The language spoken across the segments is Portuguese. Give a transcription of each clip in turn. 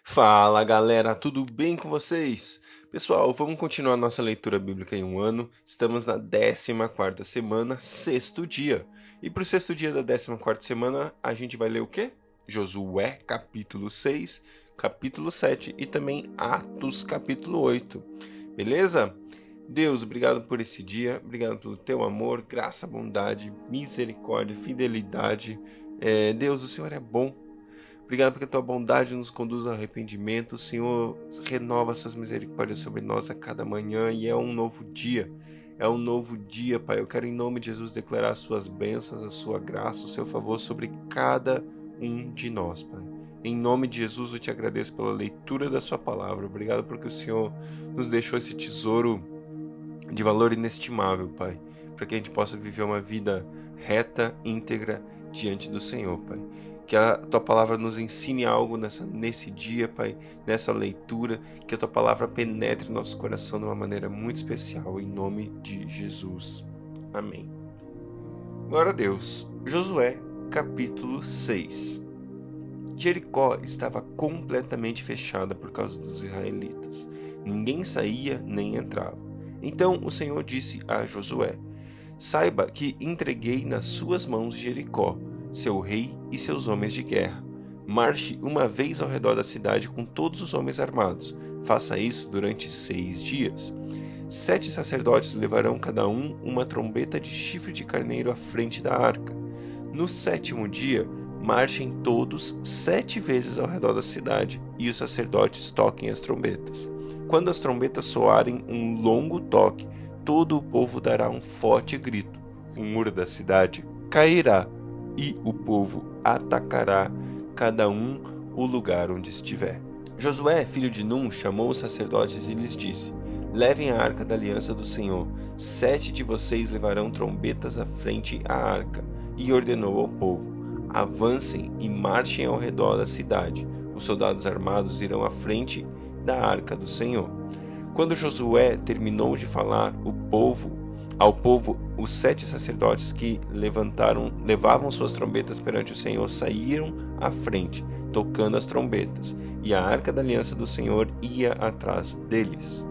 Fala galera, tudo bem com vocês? Pessoal, vamos continuar nossa leitura bíblica em um ano. Estamos na 14ª semana, sexto dia. E para o sexto dia da 14ª semana, a gente vai ler o quê? Josué, capítulo 6, capítulo 7 e também Atos, capítulo 8. Beleza? Deus, obrigado por esse dia, obrigado pelo teu amor, graça, bondade, misericórdia, fidelidade. Deus, o Senhor é bom. Obrigado porque a tua bondade nos conduz ao arrependimento. Senhor, renova suas misericórdias sobre nós a cada manhã e é um novo dia. É um novo dia, Pai. Eu quero em nome de Jesus declarar as suas bênçãos, a sua graça, o seu favor sobre cada um de nós, Pai. Em nome de Jesus eu te agradeço pela leitura da sua palavra. Obrigado porque o Senhor nos deixou esse tesouro de valor inestimável, Pai, para que a gente possa viver uma vida reta, íntegra diante do Senhor, Pai. Que a tua palavra nos ensine algo nesse dia, Pai, nessa leitura, que a tua palavra penetre no nosso coração de uma maneira muito especial, em nome de Jesus. Amém. Glória a Deus. Josué, capítulo 6. Jericó estava completamente fechada por causa dos israelitas. Ninguém saía nem entrava. Então o Senhor disse a Josué: Saiba que entreguei nas suas mãos Jericó, seu rei e seus homens de guerra. Marche uma vez ao redor da cidade com todos os homens armados. Faça isso durante 6 dias. 7 sacerdotes levarão cada um uma trombeta de chifre de carneiro à frente da arca. No 7º dia, marchem todos 7 vezes ao redor da cidade e os sacerdotes toquem as trombetas. Quando as trombetas soarem um longo toque, todo o povo dará um forte grito. O muro da cidade cairá e o povo atacará cada um o lugar onde estiver. Josué, filho de Num, chamou os sacerdotes e lhes disse: Levem a arca da aliança do Senhor. 7 de vocês levarão trombetas à frente à arca. E ordenou ao povo: Avancem e marchem ao redor da cidade. Os soldados armados irão à frente da arca do Senhor. Quando Josué terminou de falar ao povo, os 7 sacerdotes que levavam suas trombetas perante o Senhor saíram à frente, tocando as trombetas, e a arca da aliança do Senhor ia atrás deles.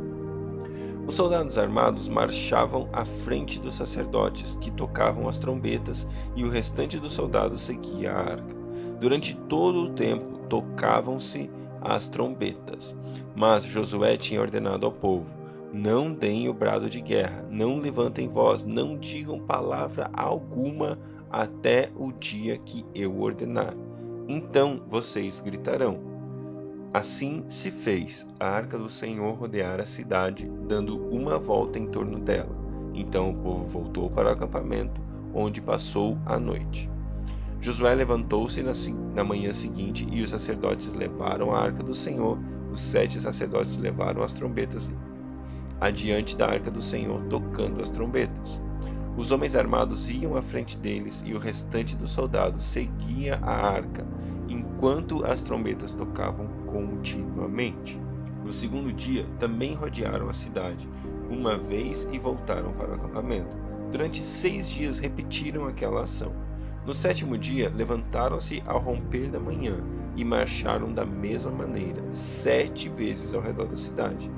Os soldados armados marchavam à frente dos sacerdotes que tocavam as trombetas, e o restante dos soldados seguia a arca. Durante todo o tempo tocavam-se as trombetas. Mas Josué tinha ordenado ao povo: Não deem o brado de guerra, não levantem voz, não digam palavra alguma até o dia que eu ordenar. Então vocês gritarão. Assim se fez a arca do Senhor rodear a cidade, dando uma volta em torno dela. Então o povo voltou para o acampamento, onde passou a noite. Josué levantou-se na manhã seguinte, e os sacerdotes levaram a arca do Senhor. Os 7 sacerdotes levaram as trombetas adiante da arca do Senhor, tocando as trombetas. Os homens armados iam à frente deles, e o restante dos soldados seguia a arca, enquanto as trombetas tocavam continuamente. No 2º dia, também rodearam a cidade uma vez e voltaram para o acampamento. Durante 6 dias repetiram aquela ação. No 7º dia, levantaram-se ao romper da manhã e marcharam da mesma maneira, 7 vezes ao redor da cidade.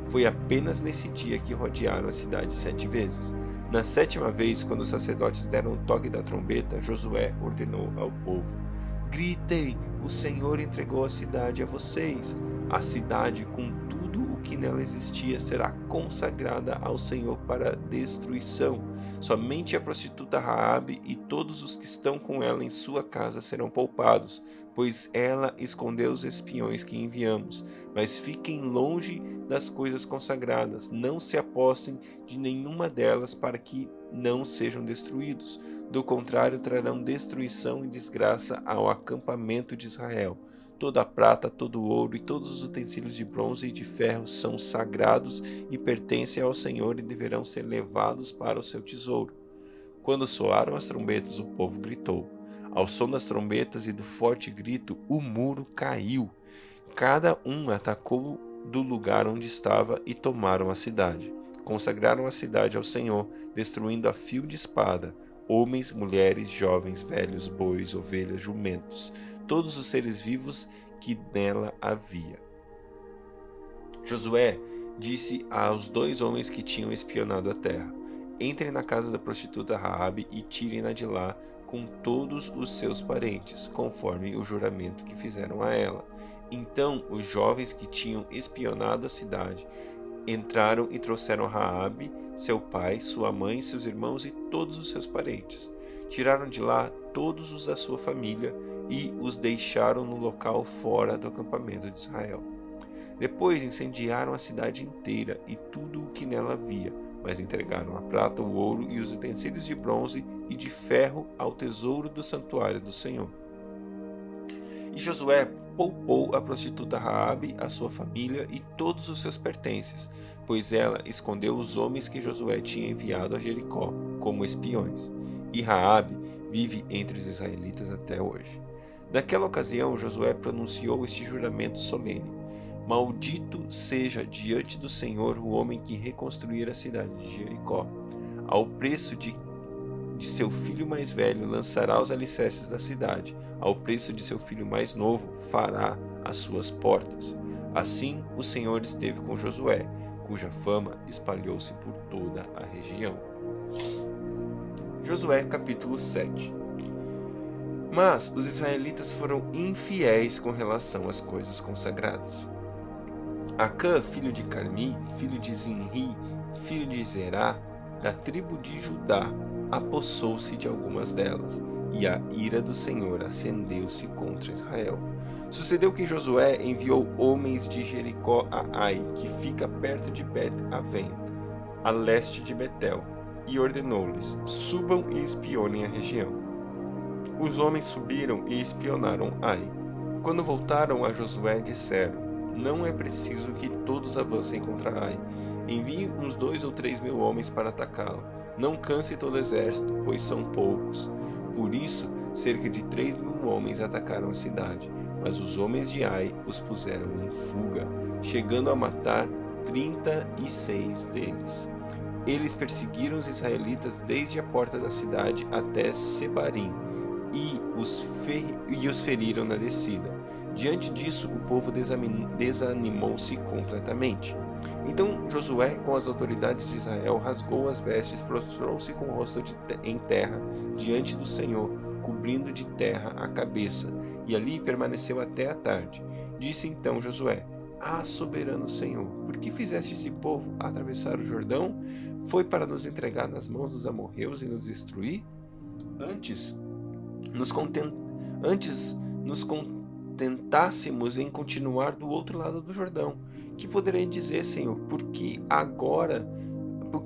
Foi apenas nesse dia que rodearam a cidade 7 vezes. Na 7ª vez, quando os sacerdotes deram o toque da trombeta, Josué ordenou ao povo: Gritem, o Senhor entregou a cidade a vocês. A cidade, com tudo o que nela existia, será consagrada ao Senhor para destruição. Somente a prostituta Raabe e todos os que estão com ela em sua casa serão poupados, pois ela escondeu os espiões que enviamos. Mas fiquem longe das coisas consagradas, não se apossem de nenhuma delas para que não sejam destruídos. Do contrário, trarão destruição e desgraça ao acampamento de Israel. Toda a prata, todo o ouro e todos os utensílios de bronze e de ferro são sagrados e pertencem ao Senhor e deverão ser levados para o seu tesouro. Quando soaram as trombetas, o povo gritou. Ao som das trombetas e do forte grito, o muro caiu. Cada um atacou do lugar onde estava e tomaram a cidade. Consagraram a cidade ao Senhor, destruindo a fio de espada homens, mulheres, jovens, velhos, bois, ovelhas, jumentos, todos os seres vivos que nela havia. Josué disse aos 2 homens que tinham espionado a terra: entrem na casa da prostituta Raabe e tirem-na de lá com todos os seus parentes, conforme o juramento que fizeram a ela. Então os jovens que tinham espionado a cidade entraram e trouxeram Raabe, seu pai, sua mãe, seus irmãos e todos os seus parentes. Tiraram de lá todos os da sua família e os deixaram no local fora do acampamento de Israel. Depois incendiaram a cidade inteira e tudo o que nela havia, mas entregaram a prata, o ouro e os utensílios de bronze e de ferro ao tesouro do santuário do Senhor. E Josué poupou a prostituta Raabe, a sua família e todos os seus pertences, pois ela escondeu os homens que Josué tinha enviado a Jericó como espiões. E Raabe vive entre os israelitas até hoje. Naquela ocasião, Josué pronunciou este juramento solene: maldito seja diante do Senhor o homem que reconstruir a cidade de Jericó. Ao preço de seu filho mais velho lançará os alicerces da cidade, ao preço de seu filho mais novo fará as suas portas. Assim o Senhor esteve com Josué, cuja fama espalhou-se por toda a região. Josué capítulo 7. Mas os israelitas foram infiéis com relação às coisas consagradas. Acã, filho de Carmi, filho de Zinri, filho de Zerá, da tribo de Judá, apossou-se de algumas delas, e a ira do Senhor acendeu-se contra Israel. Sucedeu que Josué enviou homens de Jericó a Ai, que fica perto de Bet-Aven, a leste de Betel, e ordenou-lhes: subam e espionem a região. Os homens subiram e espionaram Ai. Quando voltaram a Josué, disseram: não é preciso que todos avancem contra Ai. Envie uns 2 ou 3 mil homens para atacá-lo. Não canse todo o exército, pois são poucos. Por isso, cerca de 3 mil homens atacaram a cidade, mas os homens de Ai os puseram em fuga, chegando a matar 36 deles. Eles perseguiram os israelitas desde a porta da cidade até Sebarim e os feriram na descida. Diante disso, o povo desanimou-se completamente. Então Josué, com as autoridades de Israel, rasgou as vestes, prostrou-se com o rosto em terra diante do Senhor, cobrindo de terra a cabeça, e ali permaneceu até a tarde. Disse então Josué: soberano Senhor, por que fizeste esse povo atravessar o Jordão? Foi para nos entregar nas mãos dos amorreus e nos destruir? Antes nos contentássemos em continuar do outro lado do Jordão. Que poderei dizer, Senhor? Por que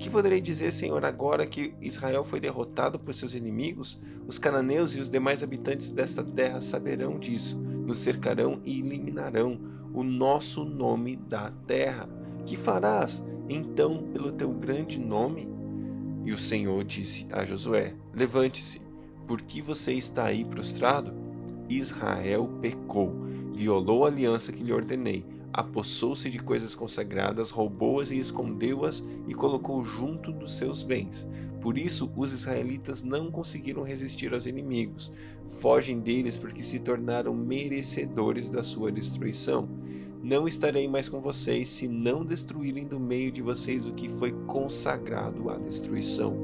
poderei dizer, Senhor, agora que Israel foi derrotado por seus inimigos? Os cananeus e os demais habitantes desta terra saberão disso, nos cercarão e eliminarão o nosso nome da terra. Que farás, então, pelo teu grande nome? E o Senhor disse a Josué: levante-se, porque você está aí prostrado? Israel pecou, violou a aliança que lhe ordenei, apossou-se de coisas consagradas, roubou-as e escondeu-as e colocou junto dos seus bens. Por isso os israelitas não conseguiram resistir aos inimigos. Fogem deles porque se tornaram merecedores da sua destruição. Não estarei mais com vocês se não destruírem do meio de vocês o que foi consagrado à destruição.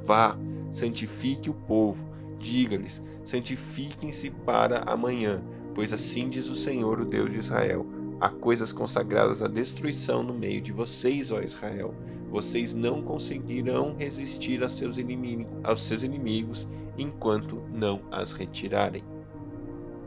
Vá, santifique o povo. Diga-lhes: santifiquem-se para amanhã, pois assim diz o Senhor, o Deus de Israel: há coisas consagradas à destruição no meio de vocês, ó Israel. Vocês não conseguirão resistir aos seus inimigos enquanto não as retirarem.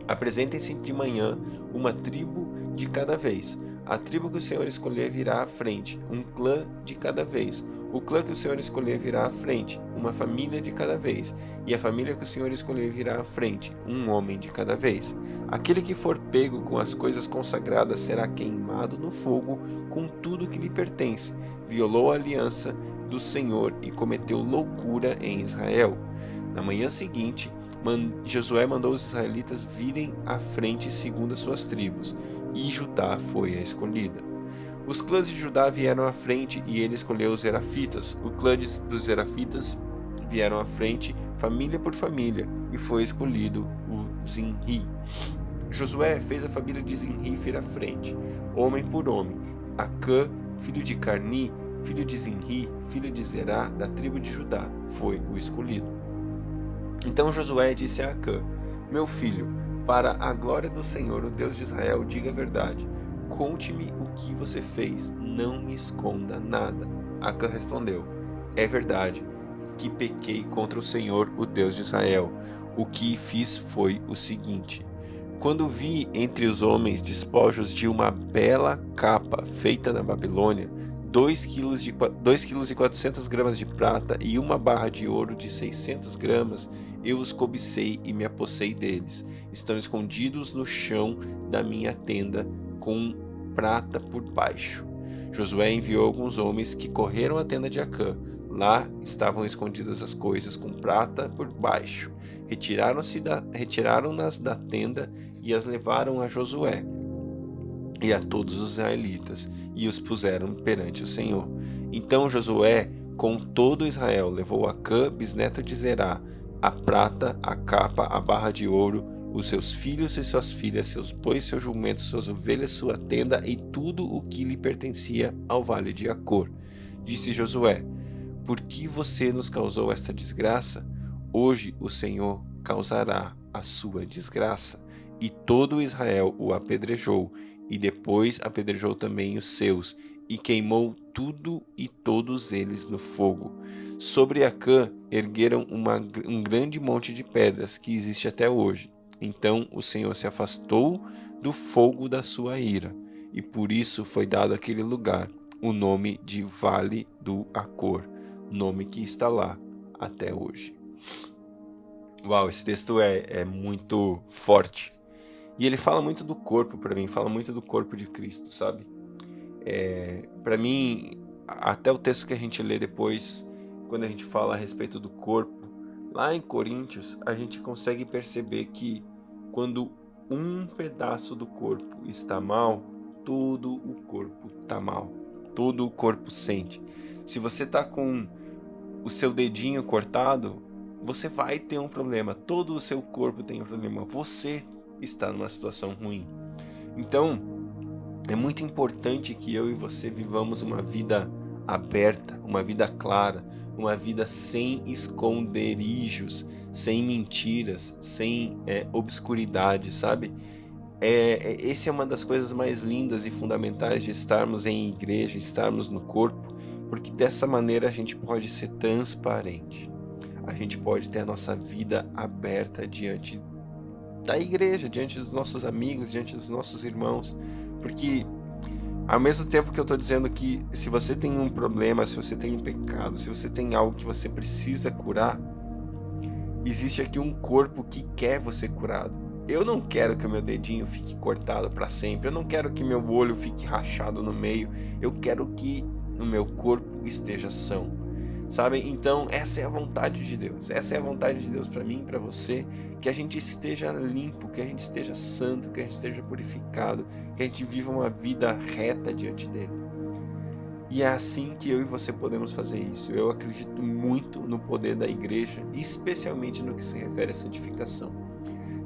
Apresentem-se de manhã, uma tribo de cada vez. A tribo que o Senhor escolher virá à frente, um clã de cada vez. O clã que o Senhor escolher virá à frente, uma família de cada vez. E a família que o Senhor escolher virá à frente, um homem de cada vez. Aquele que for pego com as coisas consagradas será queimado no fogo com tudo que lhe pertence. Violou a aliança do Senhor e cometeu loucura em Israel. Na manhã seguinte, Josué mandou os israelitas virem à frente segundo as suas tribos, e Judá foi a escolhida. Os clãs de Judá vieram à frente e ele escolheu os Zerafitas. O clã dos Zerafitas vieram à frente, família por família, e foi escolhido o Zinri. Josué fez a família de Zinri ir à frente, homem por homem. Acã, filho de Carni, filho de Zinri, filho de Zerá, da tribo de Judá, foi o escolhido. Então Josué disse a Acã: meu filho, para a glória do Senhor, o Deus de Israel, diga a verdade. Conte-me o que você fez, não me esconda nada. Acã respondeu: é verdade que pequei contra o Senhor, o Deus de Israel. O que fiz foi o seguinte: quando vi entre os homens despojos de uma bela capa feita na Babilônia, 2 quilos e 400 gramas de prata e uma barra de ouro de 600 gramas, eu os cobicei e me apossei deles. Estão escondidos no chão da minha tenda com prata por baixo. Josué enviou alguns homens que correram à tenda de Acã. Lá estavam escondidas as coisas com prata por baixo. Retiraram-nas da tenda e as levaram a Josué e a todos os israelitas, e os puseram perante o Senhor. Então Josué, com todo Israel, levou Acã, bisneto de Zerá, a prata, a capa, a barra de ouro, os seus filhos e suas filhas, seus bois, seus jumentos, suas ovelhas, sua tenda e tudo o que lhe pertencia ao vale de Acor. Disse Josué: por que você nos causou esta desgraça? Hoje o Senhor causará a sua desgraça. E todo Israel o apedrejou, e depois apedrejou também os seus, e queimou tudo e todos eles no fogo. Sobre Acã ergueram um grande monte de pedras, que existe até hoje. Então o Senhor se afastou do fogo da sua ira, e por isso foi dado àquele lugar o nome de Vale do Acor, nome que está lá até hoje. Uau, esse texto é muito forte. E ele fala muito do corpo para mim, fala muito do corpo de Cristo, sabe? Para mim, até o texto que a gente lê depois, quando a gente fala a respeito do corpo, lá em Coríntios, a gente consegue perceber que quando um pedaço do corpo está mal, todo o corpo está mal, todo o corpo sente. Se você está com o seu dedinho cortado, você vai ter um problema, todo o seu corpo tem um problema, você está numa situação ruim. Então, é muito importante que eu e você vivamos uma vida aberta, uma vida clara, uma vida sem esconderijos, sem mentiras, sem obscuridade, sabe? Essa é uma das coisas mais lindas e fundamentais de estarmos em igreja, estarmos no corpo, porque dessa maneira a gente pode ser transparente, a gente pode ter a nossa vida aberta diante da igreja, diante dos nossos amigos, diante dos nossos irmãos, porque ao mesmo tempo que eu estou dizendo que se você tem um problema, se você tem um pecado, se você tem algo que você precisa curar, existe aqui um corpo que quer você curado. Eu não quero que o meu dedinho fique cortado para sempre, eu não quero que meu olho fique rachado no meio, eu quero que o meu corpo esteja são. Sabe? Então essa é a vontade de Deus, essa é a vontade de Deus para mim e para você, que a gente esteja limpo, que a gente esteja santo, que a gente esteja purificado, que a gente viva uma vida reta diante dele. E é assim que eu e você podemos fazer isso. Eu acredito muito no poder da igreja, especialmente no que se refere à santificação.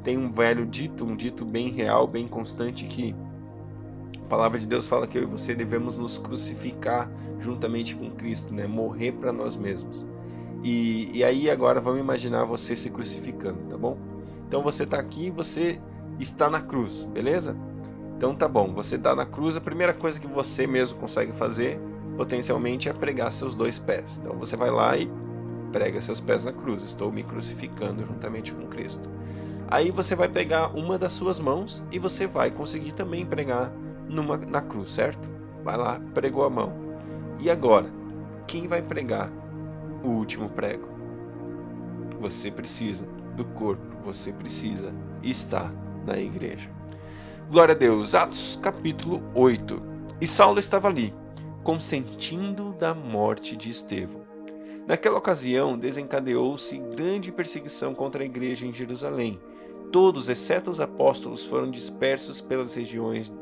Tem um velho dito, um dito bem real, bem constante, que a palavra de Deus fala que eu e você devemos nos crucificar juntamente com Cristo, né? Morrer para nós mesmos. E aí agora vamos imaginar você se crucificando, tá bom? Então você está aqui, você está na cruz, beleza? Então tá bom, você está na cruz, a primeira coisa que você mesmo consegue fazer, potencialmente, é pregar seus 2 pés. Então você vai lá e prega seus pés na cruz. Estou me crucificando juntamente com Cristo. Aí você vai pegar uma das suas mãos e você vai conseguir também pregar na cruz, certo? Vai lá, pregou a mão. E agora, quem vai pregar o último prego? Você precisa do corpo, você precisa estar na igreja. Glória a Deus. Atos capítulo 8. E Saulo estava ali, consentindo da morte de Estevão. Naquela ocasião, desencadeou-se grande perseguição contra a igreja em Jerusalém. Todos, exceto os apóstolos, foram dispersos pelas regiões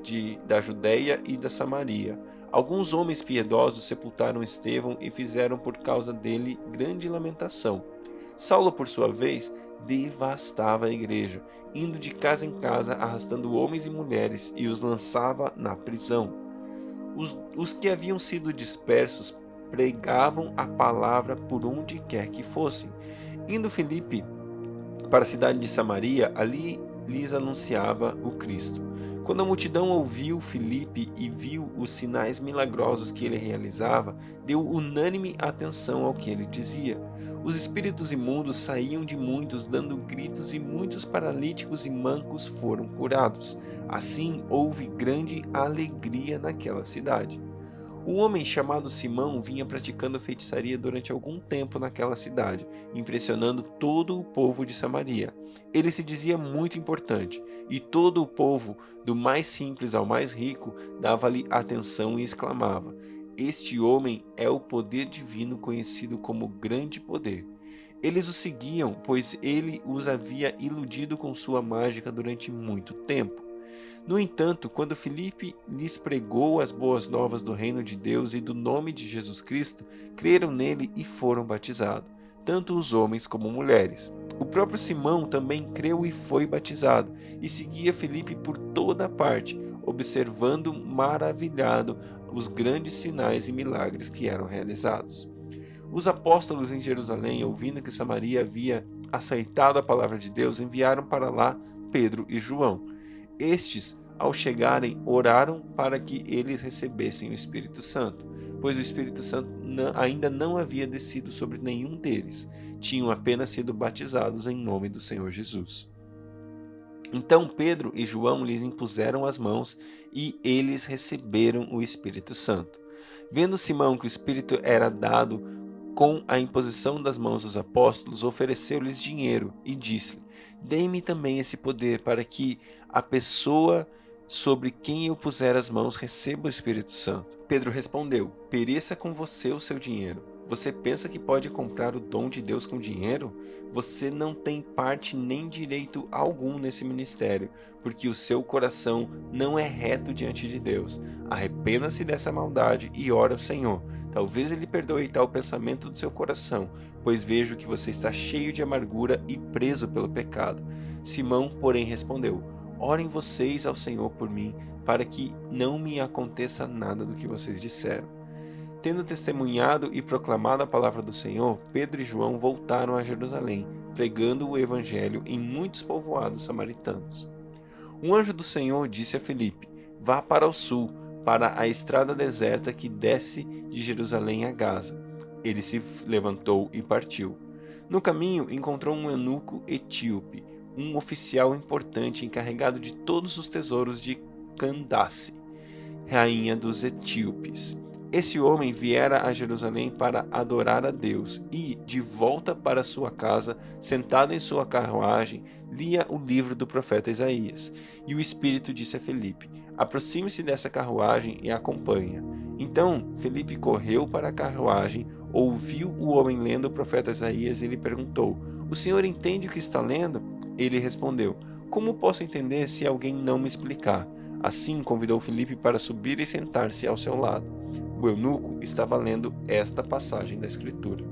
da Judéia e da Samaria. Alguns homens piedosos sepultaram Estevão e fizeram por causa dele grande lamentação. Saulo, por sua vez, devastava a igreja, indo de casa em casa, arrastando homens e mulheres, e os lançava na prisão. Os que haviam sido dispersos pregavam a palavra por onde quer que fossem. Indo Filipe para a cidade de Samaria, ali lhes anunciava o Cristo. Quando a multidão ouviu Filipe e viu os sinais milagrosos que ele realizava, deu unânime atenção ao que ele dizia. Os espíritos imundos saíam de muitos, dando gritos, e muitos paralíticos e mancos foram curados. Assim houve grande alegria naquela cidade. Um homem chamado Simão vinha praticando feitiçaria durante algum tempo naquela cidade, impressionando todo o povo de Samaria. Ele se dizia muito importante, e todo o povo, do mais simples ao mais rico, dava-lhe atenção e exclamava: "Este homem é o poder divino conhecido como grande poder." Eles o seguiam, pois ele os havia iludido com sua mágica durante muito tempo. No entanto, quando Filipe lhes pregou as boas novas do reino de Deus e do nome de Jesus Cristo, creram nele e foram batizados, tanto os homens como mulheres. O próprio Simão também creu e foi batizado, e seguia Filipe por toda parte, observando maravilhado os grandes sinais e milagres que eram realizados. Os apóstolos em Jerusalém, ouvindo que Samaria havia aceitado a palavra de Deus, enviaram para lá Pedro e João. Estes, ao chegarem, oraram para que eles recebessem o Espírito Santo, pois o Espírito Santo ainda não havia descido sobre nenhum deles, tinham apenas sido batizados em nome do Senhor Jesus. Então Pedro e João lhes impuseram as mãos e eles receberam o Espírito Santo. Vendo Simão que o Espírito era dado com a imposição das mãos dos apóstolos, ofereceu-lhes dinheiro e disse-lhe: "Dê-me também esse poder para que a pessoa sobre quem eu puser as mãos receba o Espírito Santo." Pedro respondeu: "Pereça com você o seu dinheiro. Você pensa que pode comprar o dom de Deus com dinheiro? Você não tem parte nem direito algum nesse ministério, porque o seu coração não é reto diante de Deus. Arrependa-se dessa maldade e ore ao Senhor. Talvez Ele perdoe tal pensamento do seu coração, pois vejo que você está cheio de amargura e preso pelo pecado." Simão, porém, respondeu: "Orem vocês ao Senhor por mim, para que não me aconteça nada do que vocês disseram." Tendo testemunhado e proclamado a palavra do Senhor, Pedro e João voltaram a Jerusalém, pregando o evangelho em muitos povoados samaritanos. Um anjo do Senhor disse a Filipe: "Vá para o sul, para a estrada deserta que desce de Jerusalém a Gaza." Ele se levantou e partiu. No caminho encontrou um eunuco etíope, um oficial importante encarregado de todos os tesouros de Candace, rainha dos etíopes. Esse homem viera a Jerusalém para adorar a Deus e, de volta para sua casa, sentado em sua carruagem, lia o livro do profeta Isaías. E o Espírito disse a Filipe: "Aproxime-se dessa carruagem e acompanhe-a." Então Filipe correu para a carruagem, ouviu o homem lendo o profeta Isaías e lhe perguntou: "O senhor entende o que está lendo?" Ele respondeu: "Como posso entender se alguém não me explicar?" Assim convidou Filipe para subir e sentar-se ao seu lado. O eunuco estava lendo esta passagem da Escritura: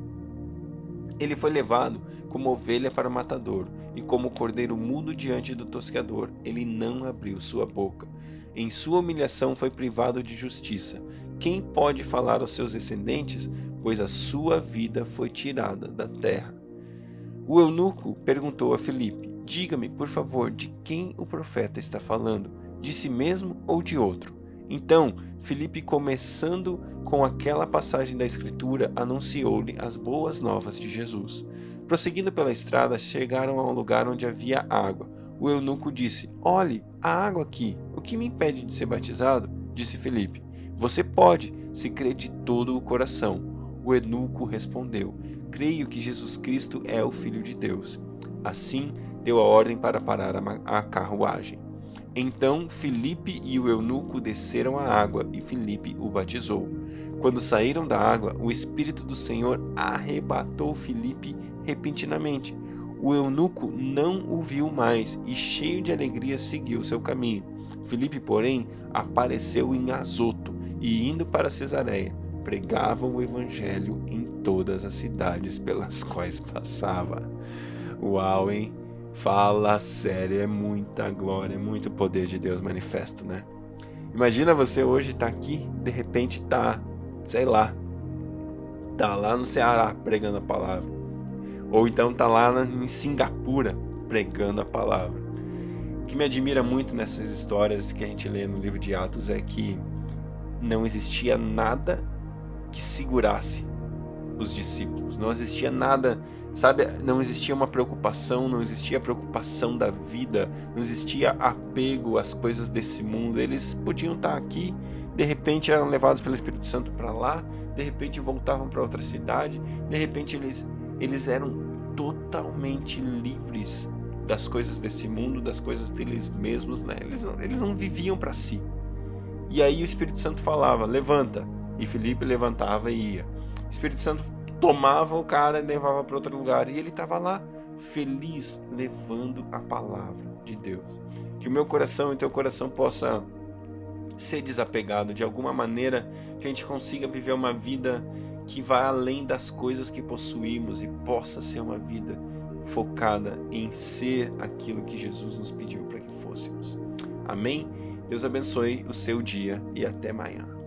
"Ele foi levado como ovelha para o matadouro, e como cordeiro mudo diante do tosqueador, ele não abriu sua boca. Em sua humilhação foi privado de justiça. Quem pode falar aos seus descendentes? Pois a sua vida foi tirada da terra." O eunuco perguntou a Filipe: "Diga-me, por favor, de quem o profeta está falando? De si mesmo ou de outro?" Então, Filipe, começando com aquela passagem da Escritura, anunciou-lhe as boas novas de Jesus. Prosseguindo pela estrada, chegaram a um lugar onde havia água. O eunuco disse: "Olhe, há água aqui. O que me impede de ser batizado?" Disse Filipe: "Você pode, se crê de todo o coração." O eunuco respondeu: "Creio que Jesus Cristo é o Filho de Deus." Assim, deu a ordem para parar a carruagem. Então Filipe e o eunuco desceram à água e Filipe o batizou. Quando saíram da água, o Espírito do Senhor arrebatou Filipe repentinamente. O eunuco não o viu mais e, cheio de alegria, seguiu seu caminho. Filipe, porém, apareceu em Azoto e, indo para Cesareia, pregava o evangelho em todas as cidades pelas quais passava. Uau, hein? Fala sério, é muita glória, é muito poder de Deus manifesto, né? Imagina você hoje tá aqui, de repente tá, sei lá, tá lá no Ceará pregando a palavra. Ou então tá lá em Singapura pregando a palavra. O que me admira muito nessas histórias que a gente lê no livro de Atos é que não existia nada que segurasse os discípulos. Não existia nada, sabe? Não existia uma preocupação, não existia preocupação da vida, não existia apego às coisas desse mundo. Eles podiam estar aqui, de repente eram levados pelo Espírito Santo para lá, de repente voltavam para outra cidade, de repente eles eram totalmente livres das coisas desse mundo, das coisas deles mesmos, né? Eles não viviam para si. E aí o Espírito Santo falava, levanta, e Filipe levantava e ia. O Espírito Santo tomava o cara e levava para outro lugar, e ele estava lá feliz levando a palavra de Deus. Que o meu coração e teu coração possa ser desapegado de alguma maneira, que a gente consiga viver uma vida que vá além das coisas que possuímos e possa ser uma vida focada em ser aquilo que Jesus nos pediu para que fôssemos. Amém? Deus abençoe o seu dia e até amanhã.